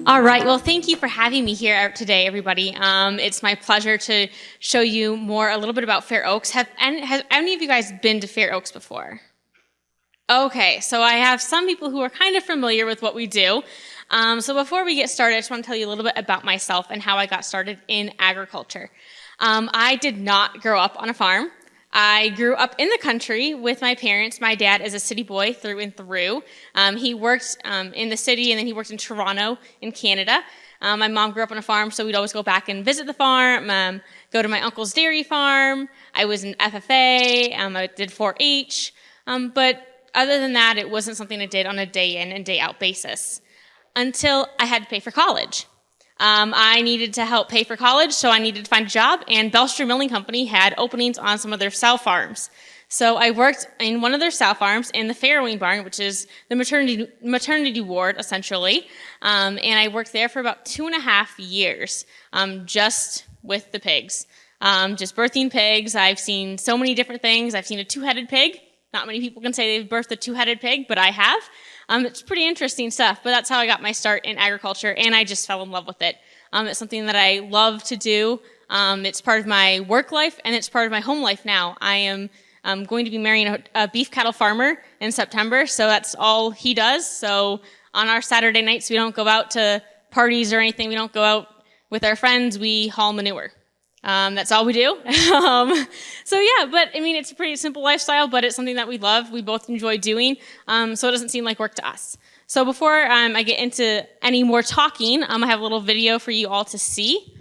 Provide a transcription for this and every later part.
All right, well, thank you for having me here today, everybody. It's my pleasure to show you a little bit about Fair Oaks. Has any of you guys been to Fair Oaks before? Okay, so I have some people who are kind of familiar with what we do. So before we get started, I just want to tell you a little bit about myself and how I got started in agriculture. I did not grow up on a farm. I grew up in the country with my parents. My dad is a city boy through and through. He worked in the city, and then he worked in Toronto in Canada. My mom grew up on a farm, so we'd always go back and visit the farm, go to my uncle's dairy farm. I was in FFA. I did 4-H. But other than that, it wasn't something I did on a day in and day out basis until I had to pay for college. I needed to help pay for college, so I needed to find a job, and Bellster Milling Company had openings on some of their sow farms. So I worked in one of their sow farms in the farrowing barn, which is the maternity ward, essentially, and I worked there for about 2.5 years, just with the pigs, just birthing pigs. I've seen so many different things. I've seen a 2-headed pig. Not many people can say they've birthed a 2-headed pig, but I have. It's pretty interesting stuff, but that's how I got my start in agriculture, and I just fell in love with it. It's something that I love to do. It's part of my work life, and it's part of my home life now. I am going to be marrying a beef cattle farmer in September, so that's all he does. So on our Saturday nights, we don't go out to parties or anything. We don't go out with our friends. We haul manure. That's all we do. So yeah, but I mean, it's a pretty simple lifestyle, but it's something that we love. We both enjoy doing, so it doesn't seem like work to us. So before I get into any more talking, I have a little video for you all to see.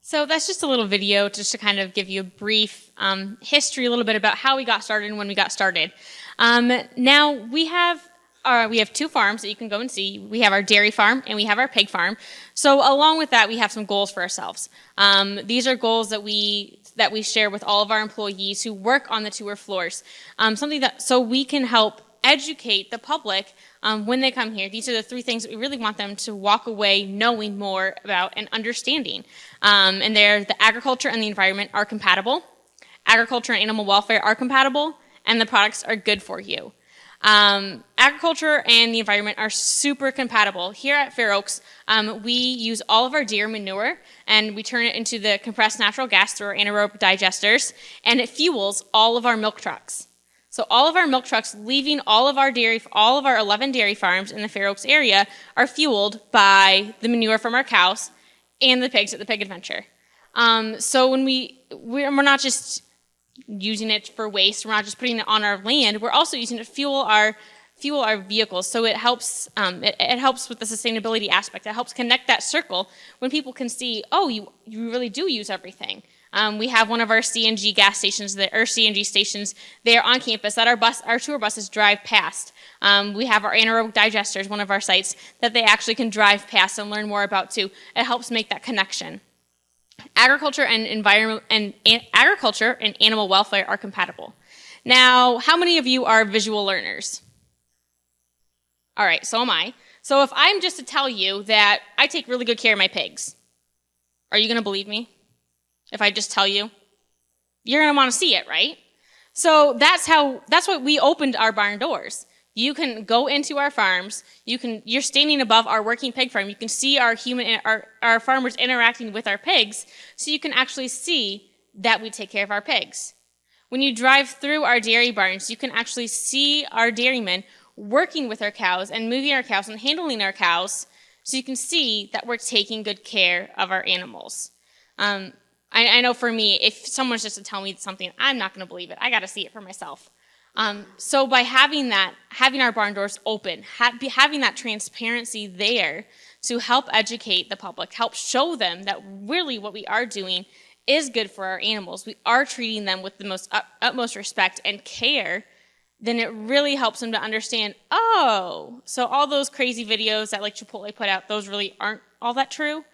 So that's just a little video just to kind of give you a brief history, a little bit about how we got started and when we got started. Now we have we have 2 farms that you can go and see. We have our dairy farm and we have our pig farm. So along with that, we have some goals for ourselves. These are goals that we share with all of our employees who work on the tour floors. So we can help educate the public when they come here. These are the 3 things that we really want them to walk away knowing more about and understanding. And they're the agriculture and the environment are compatible, agriculture and animal welfare are compatible, and the products are good for you. Agriculture and the environment are super compatible. Here at Fair Oaks, we use all of our deer manure and we turn it into the compressed natural gas through our anaerobic digesters, and it fuels all of our milk trucks. So all of our milk trucks leaving all of our 11 dairy farms in the Fair Oaks area are fueled by the manure from our cows and the pigs at the Pig Adventure. So when we're not just using it for waste, we're not just putting it on our land, we're also using it to fuel our vehicles. So it helps it helps with the sustainability aspect. It helps connect that circle when people can see, oh, you really do use everything. We have one of our CNG gas stations, CNG stations there on campus that our tour buses drive past. We have our anaerobic digesters, one of our sites, that they actually can drive past and learn more about too. It helps make that connection. Agriculture and animal welfare are compatible. Now, how many of you are visual learners? All right, so am I. So if I'm just to tell you that I take really good care of my pigs, are you going to believe me? If I just tell you, you're going to want to see it, right? So that's why we opened our barn doors. You can go into our farms. You're standing above our working pig farm. You can see our farmers interacting with our pigs, so you can actually see that we take care of our pigs. When you drive through our dairy barns, you can actually see our dairymen working with our cows and moving our cows and handling our cows, so you can see that we're taking good care of our animals. I know for me, if someone's just to tell me something, I'm not going to believe it. I got to see it for myself. So by having our barn doors open, having that transparency there to help educate the public, help show them that really what we are doing is good for our animals, we are treating them with the utmost respect and care, then it really helps them to understand, oh, so all those crazy videos that like Chipotle put out, those really aren't all that true.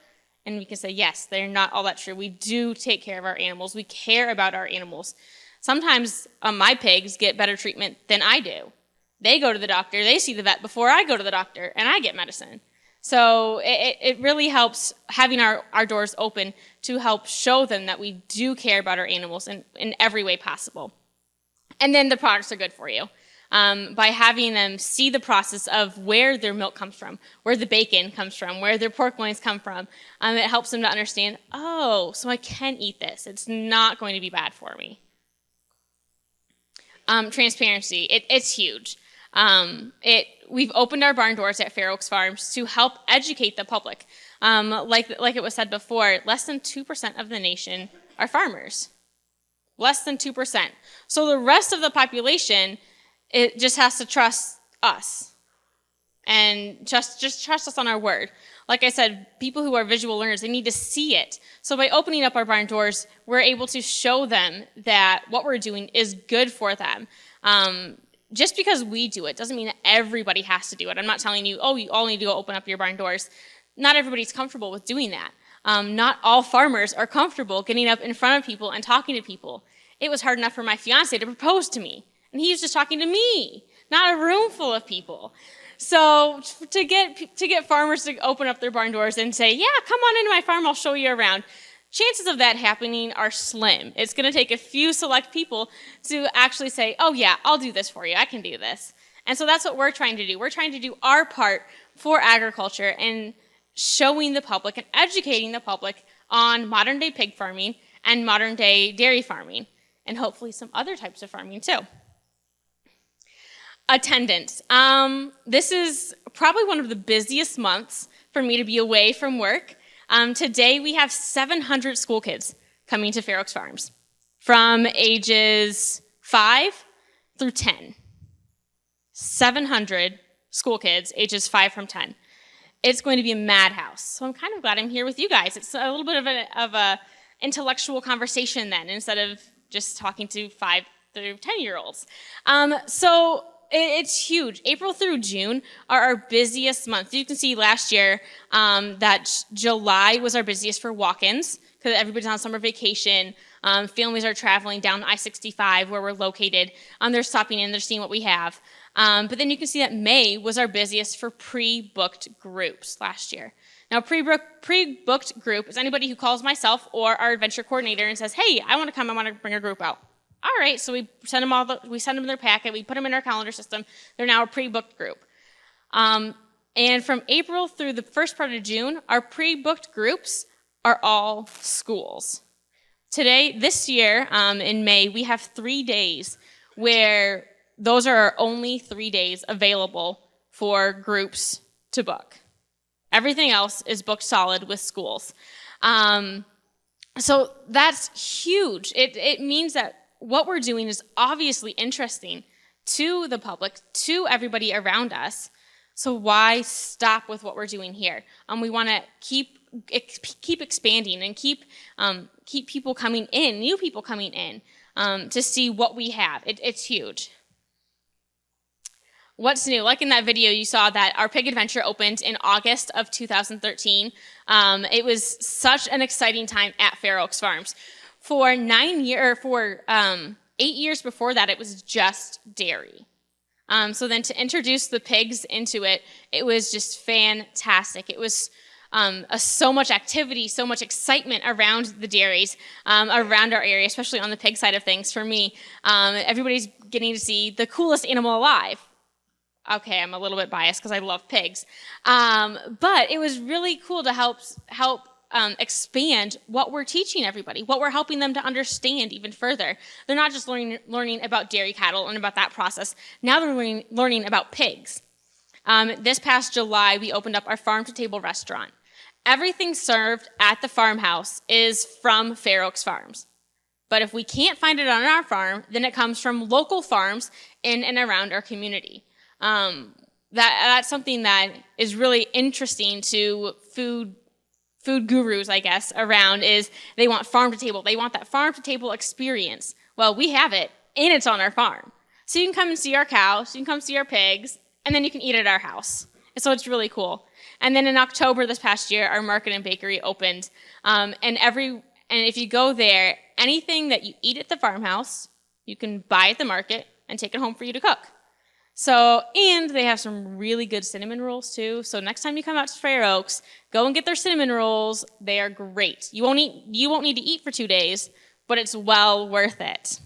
And we can say, yes, they're not all that true. We do take care of our animals. We care about our animals. Sometimes my pigs get better treatment than I do. They go to the doctor, they see the vet before I go to the doctor, and I get medicine. So it really helps having our doors open to help show them that we do care about our animals in every way possible. And then the products are good for you. By having them see the process of where their milk comes from, where the bacon comes from, where their pork loins come from, it helps them to understand, oh, so I can eat this. It's not going to be bad for me. Transparency, it's huge. We've opened our barn doors at Fair Oaks Farms to help educate the public. Like it was said before, less than 2% of the nation are farmers. Less than 2%. So the rest of the population, it just has to trust us and just trust us on our word. Like I said, people who are visual learners, they need to see it. So by opening up our barn doors, we're able to show them that what we're doing is good for them. Just because we do it doesn't mean that everybody has to do it. I'm not telling you, oh, you all need to go open up your barn doors. Not everybody's comfortable with doing that. Not all farmers are comfortable getting up in front of people and talking to people. It was hard enough for my fiance to propose to me. And he was just talking to me, not a room full of people. So to get farmers to open up their barn doors and say, yeah, come on into my farm, I'll show you around, chances of that happening are slim. It's going to take a few select people to actually say, oh yeah, I'll do this for you, I can do this. And so that's what we're trying to do. We're trying to do our part for agriculture and showing the public and educating the public on modern day pig farming and modern day dairy farming, and hopefully some other types of farming too. Attendance. This is probably one of the busiest months for me to be away from work. Today we have 700 school kids coming to Fair Oaks Farms from ages 5 through 10. 700 school kids ages 5 from 10. It's going to be a madhouse. So I'm kind of glad I'm here with you guys. It's a little bit of a intellectual conversation then, instead of just talking to 5 through 10-year-olds. So it's huge. April through June are our busiest months. You can see last year that July was our busiest for walk-ins because everybody's on summer vacation. Families are traveling down I-65 where we're located. They're stopping in, they're seeing what we have. But then you can see that May was our busiest for pre-booked groups last year. Now, pre-booked group is anybody who calls myself or our adventure coordinator and says, hey, I want to come, I want to bring a group out. All right, so we send them their packet, we put them in our calendar system. They're now a pre-booked group. And from April through the first part of June, our pre-booked groups are all schools. This year, in May, we have 3 days where those are our only 3 days available for groups to book. Everything else is booked solid with schools. So that's huge. It means that what we're doing is obviously interesting to the public, to everybody around us. So why stop with what we're doing here? We want to keep expanding and keep people coming in, new people coming in, to see what we have. It's huge. What's new? Like in that video, you saw that our pig adventure opened in August of 2013. It was such an exciting time at Fair Oaks Farms. For 8 years before that, it was just dairy. So then to introduce the pigs into it, it was just fantastic. It was so much activity, so much excitement around the dairies, around our area, especially on the pig side of things. For me, everybody's getting to see the coolest animal alive. Okay, I'm a little bit biased because I love pigs. But it was really cool to help expand what we're teaching everybody, what we're helping them to understand even further. They're not just learning about dairy cattle and about that process. Now they're learning about pigs. This past July, we opened up our farm-to-table restaurant. Everything served at the farmhouse is from Fair Oaks Farms. But if we can't find it on our farm, then it comes from local farms in and around our community. That's something that is really interesting to food gurus, I guess, around is they want farm to table. They want that farm to table experience. Well, we have it, and it's on our farm. So you can come and see our cows, you can come see our pigs, and then you can eat at our house. And so it's really cool. And then in October this past year, our market and bakery opened. And if you go there, anything that you eat at the farmhouse, you can buy at the market and take it home for you to cook. So, and they have some really good cinnamon rolls too. So next time you come out to Fair Oaks, go and get their cinnamon rolls. They are great. You won't need to eat for 2 days, but it's well worth it.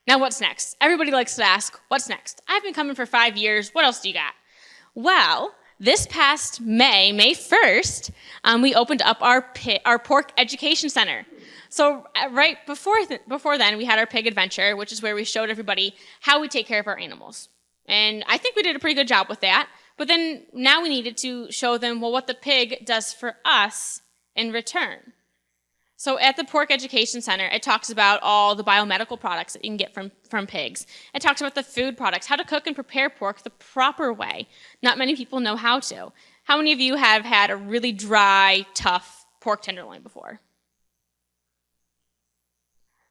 Now what's next? Everybody likes to ask, what's next? I've been coming for 5 years. What else do you got? Well, this past May 1st, we opened up our pork education center. So right before then, we had our pig adventure, which is where we showed everybody how we take care of our animals. And I think we did a pretty good job with that. But then now we needed to show them, well, what the pig does for us in return. So at the Pork Education Center, it talks about all the biomedical products that you can get from pigs. It talks about the food products, how to cook and prepare pork the proper way. Not many people know how to. How many of you have had a really dry, tough pork tenderloin before?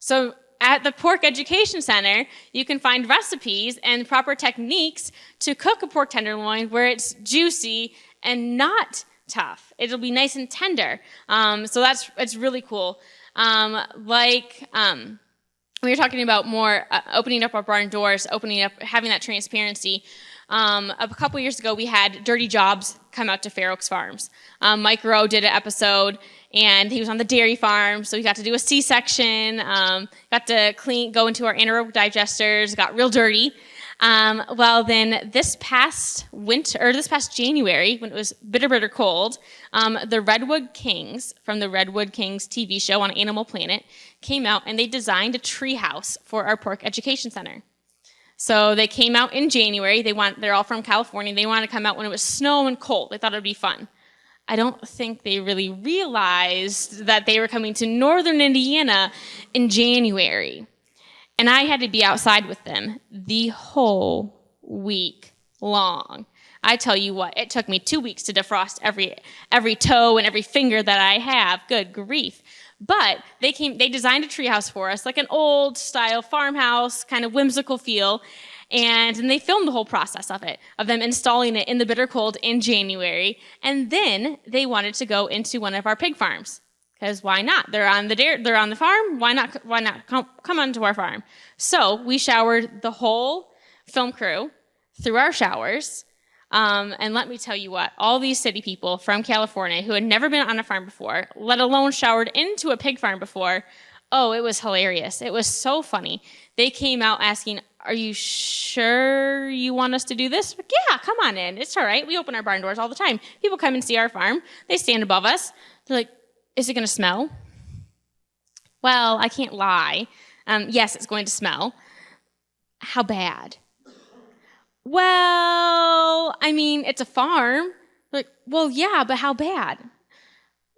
So at the Pork Education Center, you can find recipes and proper techniques to cook a pork tenderloin where it's juicy and not tough. It'll be nice and tender. So it's really cool. We were talking about more opening up our barn doors, having that transparency. A couple years ago, we had Dirty Jobs come out to Fair Oaks Farms. Mike Rowe did an episode, and he was on the dairy farm, so he got to do a C-section, got to go into our anaerobic digesters, got real dirty. Well, then this past January, when it was bitter cold, the Redwood Kings from the Redwood Kings TV show on Animal Planet came out, and they designed a tree house for our Pork Education Center. So they came out in January. They're all from California. They wanted to come out when it was snow and cold. They thought it would be fun. I don't think they really realized that they were coming to northern Indiana in January. And I had to be outside with them the whole week long. I tell you what, it took me 2 weeks to defrost every toe and every finger that I have. Good grief. But they designed a treehouse for us, like an old style farmhouse, kind of whimsical feel. And then they filmed the whole process of them installing it in the bitter cold in January. And then they wanted to go into one of our pig farms. Because why not? They're on the farm. Why not come onto our farm? So we showered the whole film crew through our showers. And let me tell you what, all these city people from California who had never been on a farm before, let alone showered into a pig farm before, oh, it was hilarious. It was so funny. They came out asking, "Are you sure you want us to do this?" Like, yeah, come on in. It's all right. We open our barn doors all the time. People come and see our farm. They stand above us. They're like, "Is it going to smell?" Well, I can't lie. Yes, it's going to smell. How bad? Well, I mean, it's a farm. Like, well, yeah, but how bad?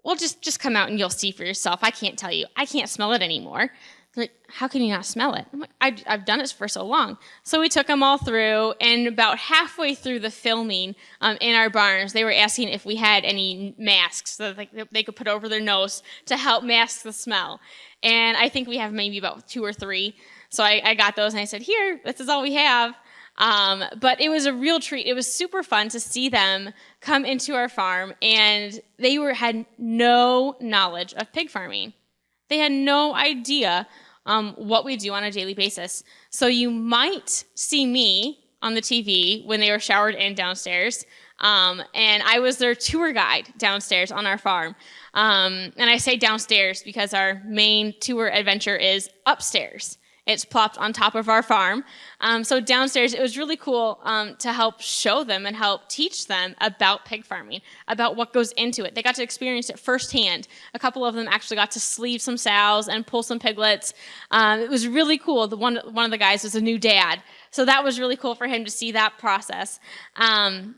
Well, just come out and you'll see for yourself. I can't tell you. I can't smell it anymore. Like, how can you not smell it? I'm like, I've done it for so long. So we took them all through, and about halfway through the filming in our barns, they were asking if we had any masks so that they could put over their nose to help mask the smell. And I think we have maybe about 2 or 3. So I got those, and I said, here, this is all we have. But it was a real treat. It was super fun to see them come into our farm, and they had no knowledge of pig farming. They had no idea what we do on a daily basis. So you might see me on the TV when they were showered in downstairs, and I was their tour guide downstairs on our farm. And I say downstairs because our main tour adventure is upstairs. It's plopped on top of our farm. So downstairs, it was really cool to help show them and help teach them about pig farming, about what goes into it. They got to experience it firsthand. A couple of them actually got to sleeve some sows and pull some piglets. It was really cool. One of the guys was a new dad. So that was really cool for him to see that process. And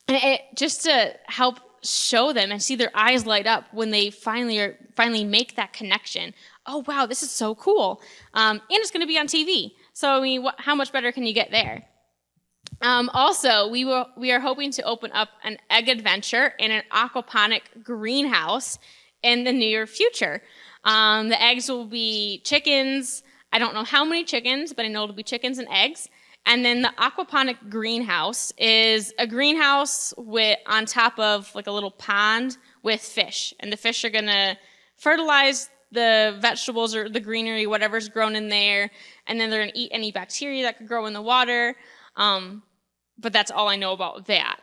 it just to help show them and see their eyes light up when they finally make that connection. Oh, wow, this is so cool. And it's going to be on TV. So, I mean, how much better can you get there? Also, we are hoping to open up an egg adventure in an aquaponic greenhouse in the near future. The eggs will be chickens. I don't know how many chickens, but I know it'll be chickens and eggs. And then the aquaponic greenhouse is a greenhouse on top of like a little pond with fish. And the fish are going to fertilize the vegetables or the greenery, whatever's grown in there, and then they're going to eat any bacteria that could grow in the water. But that's all I know about that.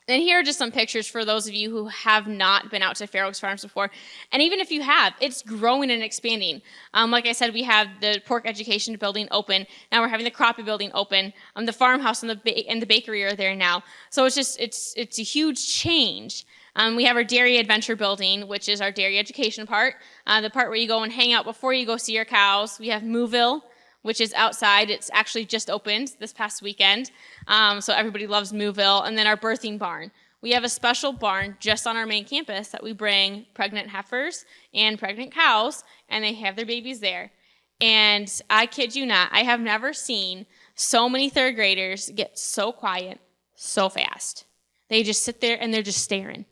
And here are just some pictures for those of you who have not been out to Fair Oaks Farms before. And even if you have, it's growing and expanding. Like I said, we have the pork education building open. Now we're having the crappie building open. The farmhouse and the bakery are there now. So it's a huge change. We have our dairy adventure building, which is our dairy education part, the part where you go and hang out before you go see your cows. We have Mooville, which is outside. It's actually just opened this past weekend, so everybody loves Mooville. And then our birthing barn. We have a special barn just on our main campus that we bring pregnant heifers and pregnant cows, and they have their babies there. And I kid you not, I have never seen so many third graders get so quiet so fast. They just sit there and they're just staring.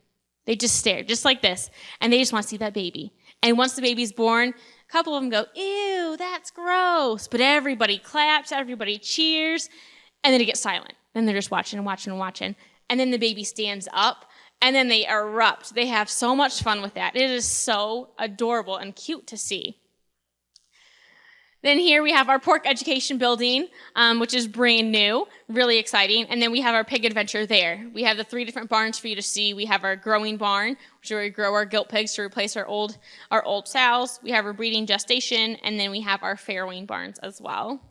They just stare, just like this, and they just want to see that baby. And once the baby's born, a couple of them go, "Ew, that's gross." But everybody claps, everybody cheers, and then it gets silent. Then they're just watching and watching and watching. And then the baby stands up, and then they erupt. They have so much fun with that. It is so adorable and cute to see. Then here we have our pork education building, which is brand new, really exciting. And then we have our pig adventure there. We have the 3 different barns for you to see. We have our growing barn, which is where we grow our gilt pigs to replace our old sows. We have our breeding gestation, and then we have our farrowing barns as well.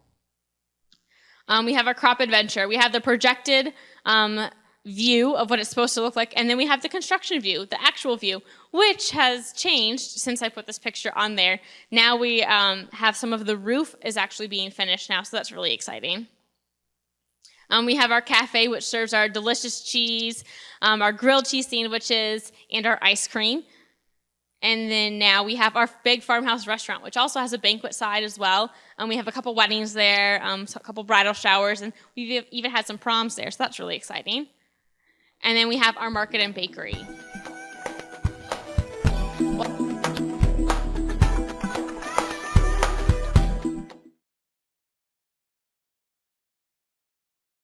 We have our crop adventure. We have the projected view of what it's supposed to look like, and then we have the construction view, the actual view, which has changed since I put this picture on there. Now we have some of the roof is actually being finished now, so that's really exciting. We have our cafe, which serves our delicious cheese, our grilled cheese sandwiches, and our ice cream. And then now we have our big farmhouse restaurant, which also has a banquet side as well. We have a couple weddings there, so a couple bridal showers, and we've even had some proms there, so that's really exciting. And then we have our market and bakery.